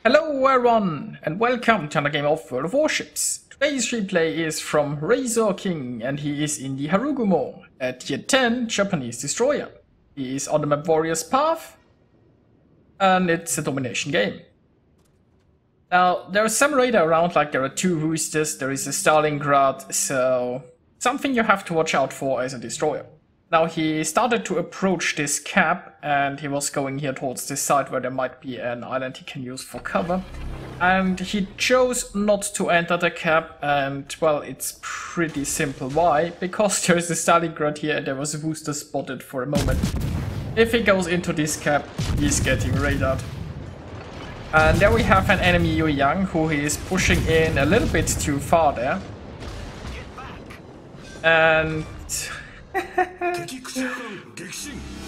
Hello everyone, and welcome to another game of World of Warships. Today's replay is from Razor King, and he is in the Harugumo, a tier 10 Japanese destroyer. He is on the map Warrior's Path, and it's a domination game. Now, there are some radar around, like there are two roosters, there is a Stalingrad, so something you have to watch out for as a destroyer. Now, he started to approach this cap, and he was going here towards this side where there might be an island he can use for cover. And he chose not to enter the cap, and well, it's pretty simple. Why? Because there is a Stalingrad here and there was a booster spotted for a moment. If he goes into this cap, he's getting radared. And there we have an enemy Yu Yang who is pushing in a little bit too far there. And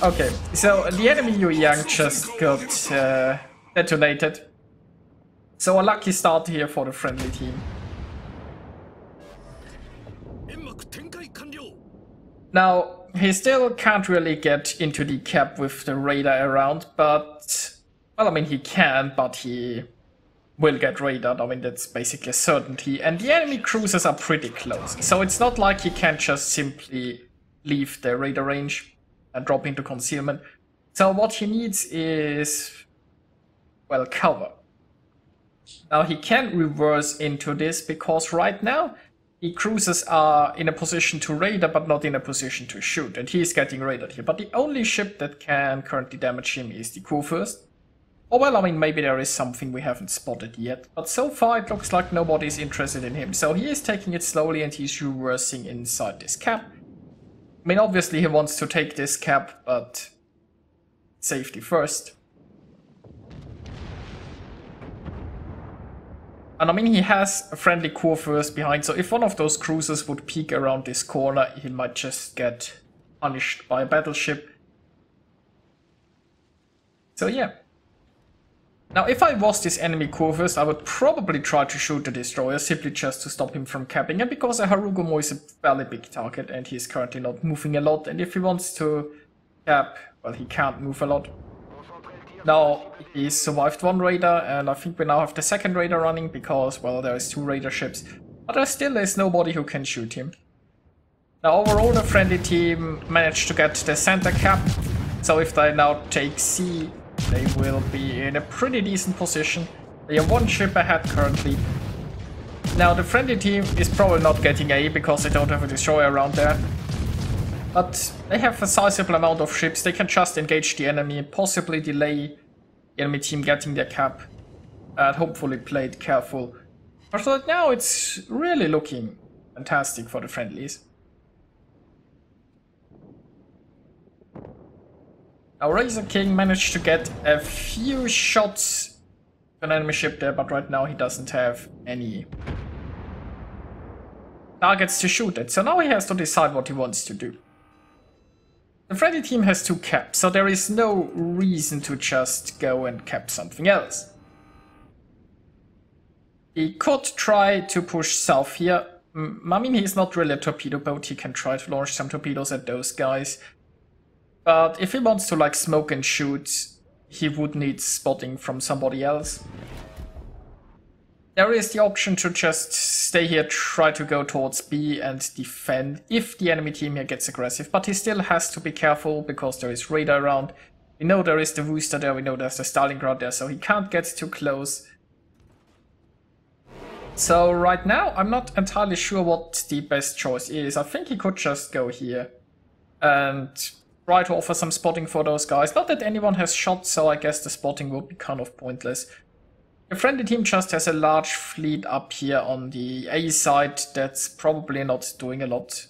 okay, so the enemy Yu Yang just got detonated. So a lucky start here for the friendly team. Now, he still can't really get into the cap with the radar around, but well, I mean, he can, but he will get radared. I mean, that's basically a certainty. And the enemy cruisers are pretty close, so it's not like he can just simply leave the radar range and drop into concealment. So what he needs is, well, cover. Now he can reverse into this because right now the cruisers are in a position to radar but not in a position to shoot, and he's getting radared here. But the only ship that can currently damage him is the Kurfürst. Or well, I mean, maybe there is something we haven't spotted yet, but so far it looks like nobody's interested in him. So he is taking it slowly and he's reversing inside this cap. I mean, obviously he wants to take this cap, but safety first. And I mean, he has a friendly Kurfürst behind, so if one of those cruisers would peek around this corner, he might just get punished by a battleship. So yeah. Now, if I was this enemy Kurfürst, I would probably try to shoot the destroyer, simply just to stop him from capping him, because a Harugumo is a fairly big target and he's currently not moving a lot, and if he wants to cap, well, he can't move a lot. Now, he survived one radar, and I think we now have the second radar running, because, well, there is two radar ships, but there still is nobody who can shoot him. Now, overall, the friendly team managed to get the center cap, so if they now take C, they will be in a pretty decent position. They are one ship ahead currently. Now, the friendly team is probably not getting A because they don't have a destroyer around there. But they have a sizable amount of ships. They can just engage the enemy, possibly delay the enemy team getting their cap, and hopefully play it careful. But right now it's really looking fantastic for the friendlies. Now, Razor King managed to get a few shots on an enemy ship there, but right now he doesn't have any targets to shoot at. So now he has to decide what he wants to do. The friendly team has two caps, so there is no reason to just go and cap something else. He could try to push south here. I mean, he's not really a torpedo boat, he can try to launch some torpedoes at those guys. But if he wants to like smoke and shoot, he would need spotting from somebody else. There is the option to just stay here, try to go towards B and defend if the enemy team here gets aggressive. But he still has to be careful because there is radar around. We know there is the Rooster there, we know there's the Stalingrad there, so he can't get too close. So right now, I'm not entirely sure what the best choice is. I think he could just go here and try to offer some spotting for those guys. Not that anyone has shot, so I guess the spotting would be kind of pointless. The friendly team just has a large fleet up here on the A side that's probably not doing a lot.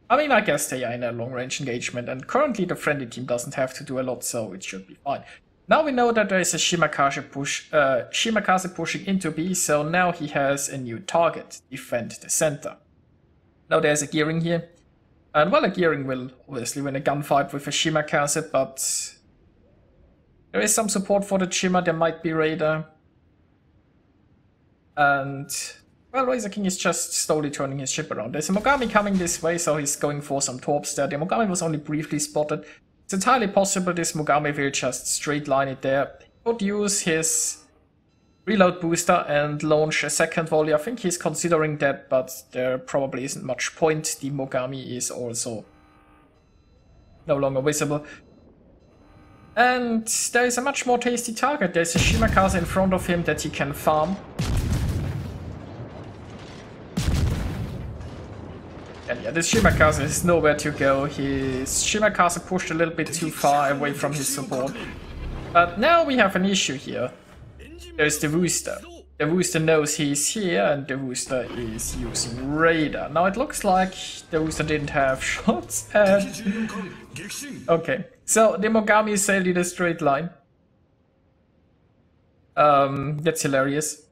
I mean, I guess they are in a long-range engagement, and currently the friendly team doesn't have to do a lot, so it should be fine. Now we know that there is a Shimakaze pushing into B, so now he has a new target, defend the center. Now there's a gearing here. And well, a gearing will obviously win a gunfight with a Shimakaze, but there is some support for the Shima, there might be radar. And well, Razor King is just slowly turning his ship around. There's a Mogami coming this way, so he's going for some torps there. The Mogami was only briefly spotted. It's entirely possible this Mogami will just straight line it there. could use his reload booster and launch a second volley. I think he's considering that, but there probably isn't much point. The Mogami is also no longer visible. And there is a much more tasty target. There's a Shimakaze in front of him that he can farm. And yeah, this Shimakaze is nowhere to go. His Shimakaze pushed a little bit too far away from his support. But now we have an issue here. There's the Wooster. The Wooster knows he's here, and the Wooster is using radar. Now it looks like the Wooster didn't have shots, and... Okay, so the Mogami sailed in a straight line. That's hilarious.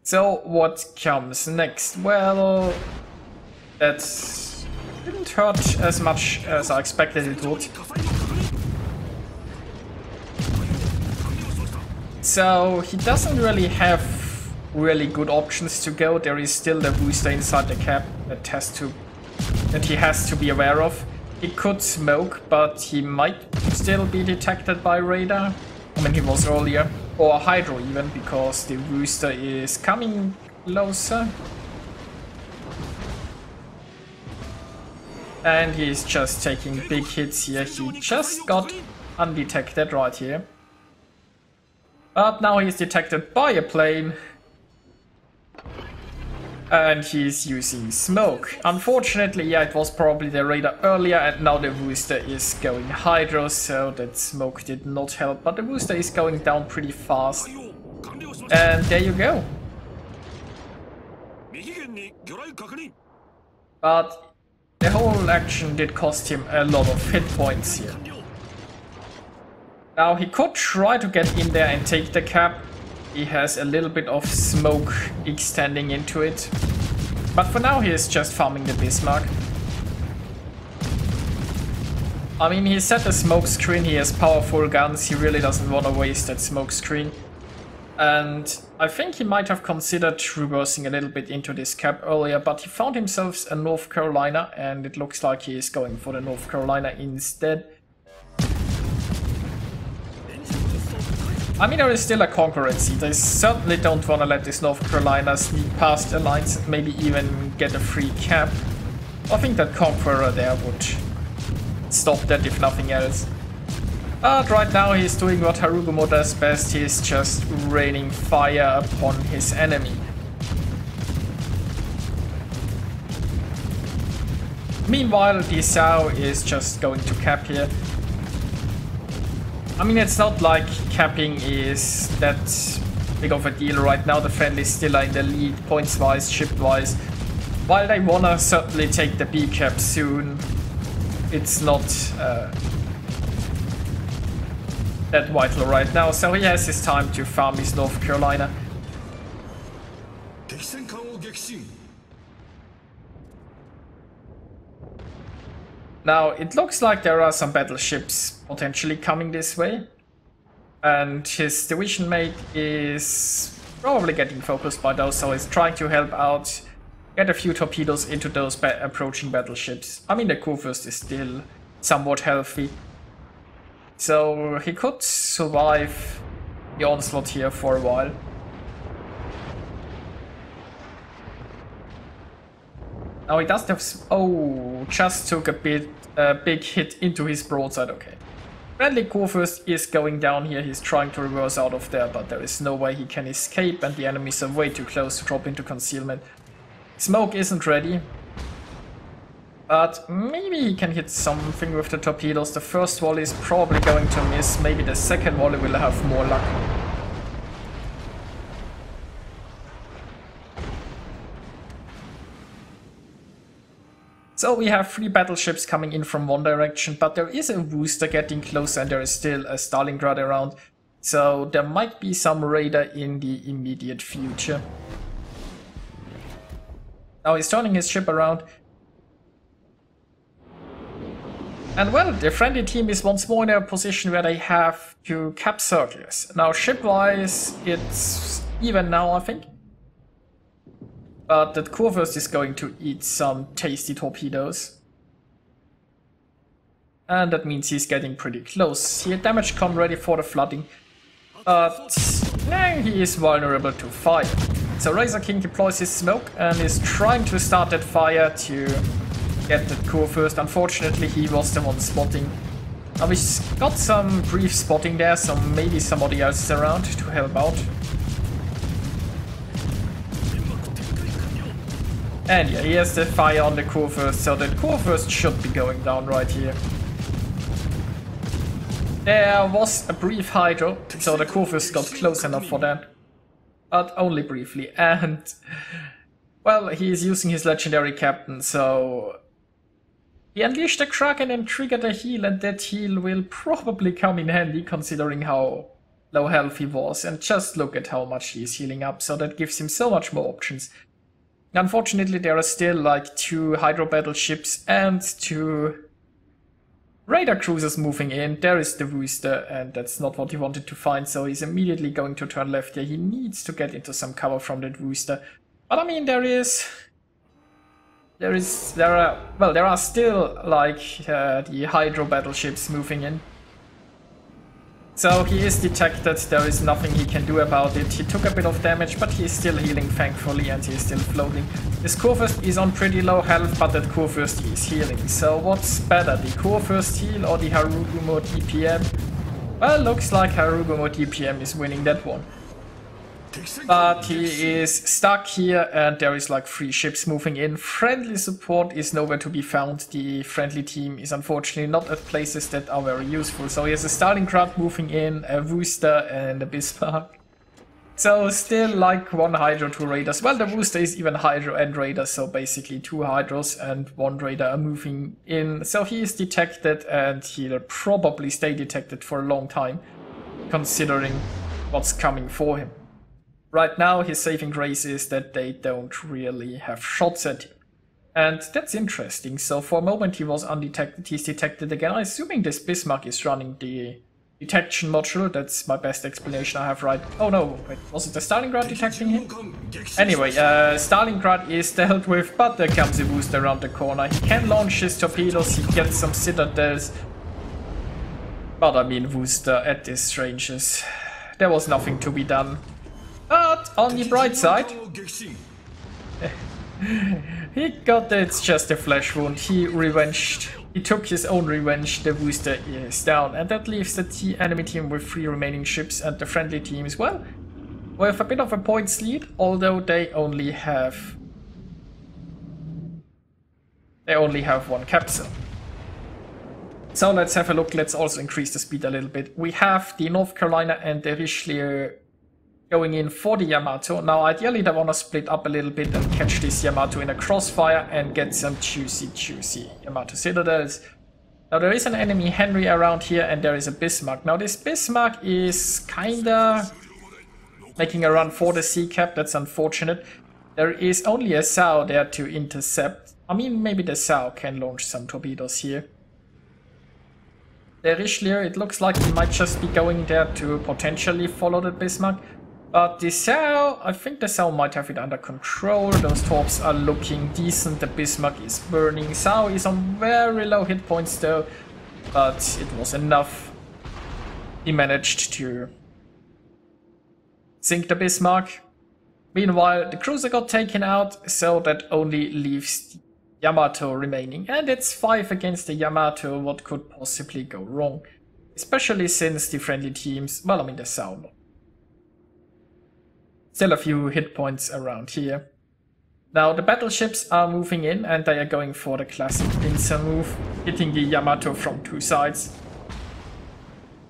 So what comes next? Well, that didn't hurt as much as I expected it would. So he doesn't really have really good options to go. There is still the booster inside the cap that he has to be aware of. He could smoke, but he might still be detected by radar. I mean, he was earlier. Or hydro even, because the booster is coming closer. And he's just taking big hits here. He just got undetected right here. But now he's detected by a plane. And he's using smoke. Unfortunately, yeah, it was probably the radar earlier, and now the booster is going hydro, so that smoke did not help. But the booster is going down pretty fast. And there you go. But the whole action did cost him a lot of hit points here. Now he could try to get in there and take the cap. He has a little bit of smoke extending into it. But for now he is just farming the Bismarck. I mean, he set a smoke screen, he has powerful guns, he really doesn't want to waste that smoke screen. And I think he might have considered reversing a little bit into this cap earlier, but he found himself a North Carolina, and it looks like he is going for the North Carolina instead. I mean, there is still a concurrency. They certainly don't want to let this North Carolina sneak past the lines and maybe even get a free cap. I think that Conqueror there would stop that if nothing else. But right now he's doing what Harugumo does best. He's just raining fire upon his enemy. Meanwhile, the Sao is just going to cap here. I mean, it's not like capping is that big of a deal right now. The friendlies still are in the lead, points-wise, ship-wise. While they wanna certainly take the B cap soon, it's not that vital right now. So he has his time to farm his North Carolina. Now, it looks like there are some battleships potentially coming this way. And his division mate is probably getting focused by those, so he's trying to help out, get a few torpedoes into those approaching battleships. I mean, the Kurfürst is still somewhat healthy. So he could survive the onslaught here for a while. Now he does have... Oh, just took a big hit into his broadside, okay. Friendly Kurfürst is going down here, he's trying to reverse out of there, but there is no way he can escape, and the enemies are way too close to drop into concealment. Smoke isn't ready. But maybe he can hit something with the torpedoes. The first volley is probably going to miss, maybe the second volley will have more luck. So we have 3 battleships coming in from one direction, but there is a booster getting closer and there is still a Stalingrad around. So there might be some radar in the immediate future. Now he's turning his ship around. And well, the friendly team is once more in a position where they have to cap circles. Now ship-wise, it's even now, I think. But that Kurfürst is going to eat some tasty torpedoes. And that means he's getting pretty close. He had damage con ready for the flooding. But now he is vulnerable to fire. So Razor King deploys his smoke and is trying to start that fire to get that core first. Unfortunately, he was the one spotting. Now we got some brief spotting there, so maybe somebody else is around to help out. And yeah, he has the fire on the core first, so the core first should be going down right here. There was a brief hydro, so the core first got close enough for that. But only briefly, and well, he is using his legendary captain, so he unleashed the Kraken and triggered a heal, and that heal will probably come in handy considering how low health he was. And just look at how much he is healing up, so that gives him so much more options. Unfortunately, there are still like 2 hydro battleships and 2 radar cruisers moving in. There is the Wooster, and that's not what he wanted to find, so he's immediately going to turn left here. He needs to get into some cover from that Wooster. But I mean, there are still like the hydro battleships moving in. So he is detected, there is nothing he can do about it. He took a bit of damage, but he is still healing thankfully, and he is still floating. This Kurfürst is on pretty low health, but that Kurfürst is healing. So what's better, the Kurfürst heal or the Harugumo DPM? Well, looks like Harugumo DPM is winning that one. But he is stuck here, and there is like 3 ships moving in. Friendly support is nowhere to be found. The friendly team is unfortunately not at places that are very useful. So he has a Stalingrad moving in, a Wooster and a Bismarck. So still like 1 Hydro, 2 Raiders. Well, the Wooster is even Hydro and Raider, so basically 2 Hydros and 1 Raider are moving in. So he is detected, and he'll probably stay detected for a long time, considering what's coming for him. Right now, his saving grace is that they don't really have shots at him. And that's interesting. So for a moment he was undetected, he's detected again. I'm assuming this Bismarck is running the detection module. That's my best explanation I have right. Oh no, wait, was it the Stalingrad detecting him? Anyway, Stalingrad is dealt with, but there comes a Wooster around the corner. He can launch his torpedoes, he gets some citadels. But I mean, Wooster at this ranges, there was nothing to be done. But on the bright side, he got it's just a flesh wound. He took his own revenge. The Wooster is down, and that leaves the enemy team with 3 remaining ships, and the friendly team as well, with a bit of a points lead, although they only have 1 capsule. So let's have a look. Let's also increase the speed a little bit. We have the North Carolina and the Richelieu going in for the Yamato. Now ideally they want to split up a little bit and catch this Yamato in a crossfire and get some juicy Yamato citadels. Now there is an enemy Henry around here, and there is a Bismarck. Now this Bismarck is kinda making a run for the sea cap. That's unfortunate. There is only a Sao there to intercept. I mean, maybe the Sao can launch some torpedoes here. The Richelieu, it looks like he might just be going there to potentially follow the Bismarck. But the Sao, I think the Sao might have it under control. Those torps are looking decent. The Bismarck is burning. Sao is on very low hit points though, but it was enough. He managed to sink the Bismarck. Meanwhile, the cruiser got taken out, so that only leaves the Yamato remaining. And it's 5 against the Yamato. What could possibly go wrong? Especially since the friendly teams, well, I mean the Sao. Still a few hit points around here. Now the battleships are moving in, and they are going for the classic pincer move, hitting the Yamato from 2 sides.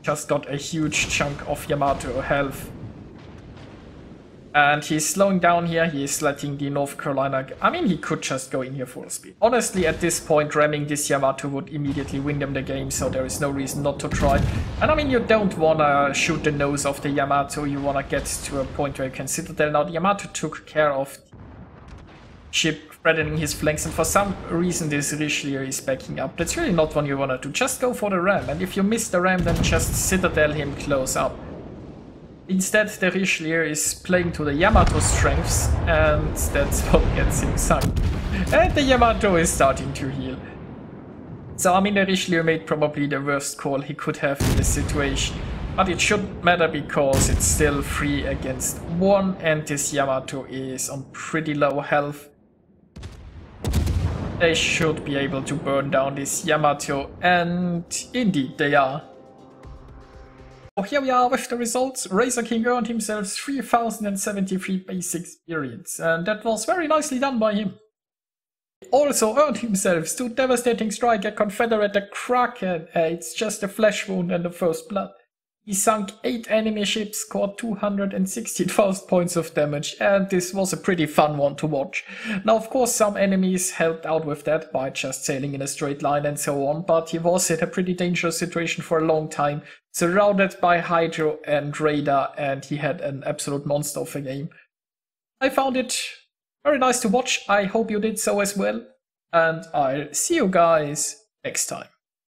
Just got a huge chunk of Yamato health. And he's slowing down here, he is letting the North Carolina... I mean, he could just go in here full speed. Honestly, at this point, ramming this Yamato would immediately win them the game, so there is no reason not to try. And I mean, you don't wanna shoot the nose of the Yamato, you wanna get to a point where you can citadel. Now, the Yamato took care of the ship threatening his flanks, and for some reason this Richelieu is backing up. That's really not what you wanna do, just go for the ram, and if you miss the ram, then just citadel him close up. Instead, the Richelieu is playing to the Yamato's strengths, and that's what gets him sunk. And the Yamato is starting to heal. So I mean, Richelieu made probably the worst call he could have in this situation. But it shouldn't matter because it's still 3 against 1 and this Yamato is on pretty low health. They should be able to burn down this Yamato, and indeed they are. So here we are with the results. Razor King earned himself 3073 base experience, and that was very nicely done by him. He also earned himself 2 devastating strike, a Confederate, a Kraken. It's just a flesh wound and the first blood. He sunk 8 enemy ships, scored 216,000 points of damage, and this was a pretty fun one to watch. Now of course some enemies helped out with that by just sailing in a straight line and so on, but he was in a pretty dangerous situation for a long time, surrounded by Hydro and Radar, and he had an absolute monster of a game. I found it very nice to watch, I hope you did so as well, and I'll see you guys next time.